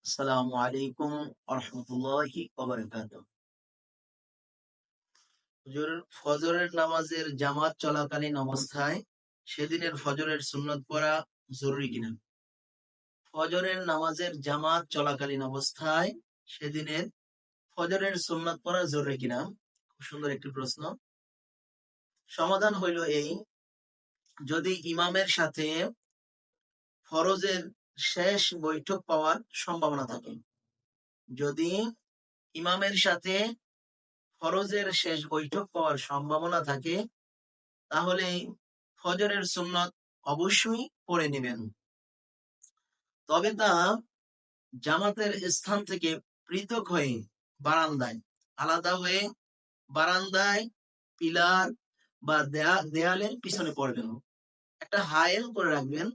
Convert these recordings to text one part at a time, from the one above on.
আসসালামু আলাইকুম আরহামতুল্লাহি ওয়া বারাকাতুহু। হুজুর, ফজরের নামাজের জামাত চলাকালীন অবস্থায় সেদিনের ফজরের সুন্নত পড়া জরুরি কিনা? ফজরের নামাজের জামাত চলাকালীন অবস্থায় সেদিনের ফজরের সুন্নত পড়া জরুরি কিনা? খুব সুন্দর একটি প্রশ্ন। সমাধান হইল এই: যদি ইমামের সাথে ফরজের শেষ বৈঠক পাওয়ার সম্ভাবনা থাকে, যদি ইমামের সাথে ফরজের শেষ বৈঠক পাওয়ার সম্ভাবনা থাকে, তাহলে ফজরের সুন্নত অবশ্যই পড়ে নেবেন। তবে তা জামাতের স্থান থেকে পৃথক হয়ে বারান্দায়, আলাদা হয়ে বারান্দায়, পিলার বা দেয়ালের পিছনে পড়বেন। একটা হায়েল করে রাখবেন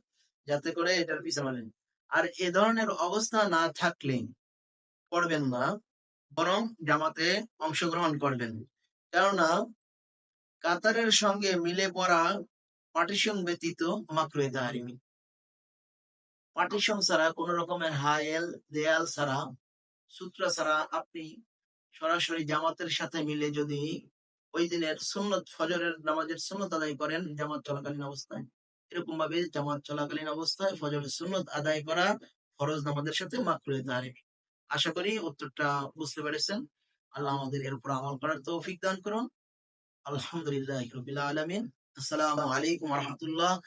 যাতে করে এটার পিছনে, আর এ ধরনের অবস্থা না থাকলে পড়বেন না, বরং জামাতে অংশগ্রহণ করবেন। কেননা কাতারের সঙ্গে মিলে পড়া পার্টিশন ব্যতীত মাকরুহে তাহরিমি। পার্টিশন ছাড়া, কোন রকমের হায়েল, দেয়াল ছাড়া, সূত্র ছাড়া আপনি সরাসরি জামাতের সাথে মিলে যদি ওই দিনের সুন্নত, ফজরের নামাজের সুন্নত আদায় করেন জামাত চলাকালীন অবস্থায়, এরকম ভাবে জামাত চলাকালীন অবস্থায় ফজরের সুন্নত আদায় করা ফরজ নামাজের সাথে মাকরুহে তাহরিমি। আশা করি উত্তরটা বুঝতে পেরেছেন। আল্লাহ আমাদের এর উপর আমল করার তৌফিক দান করুন। আলহামদুলিল্লাহি রাব্বিল আলামিন। আসসালামু আলাইকুম ওয়া রাহমাতুল্লাহ।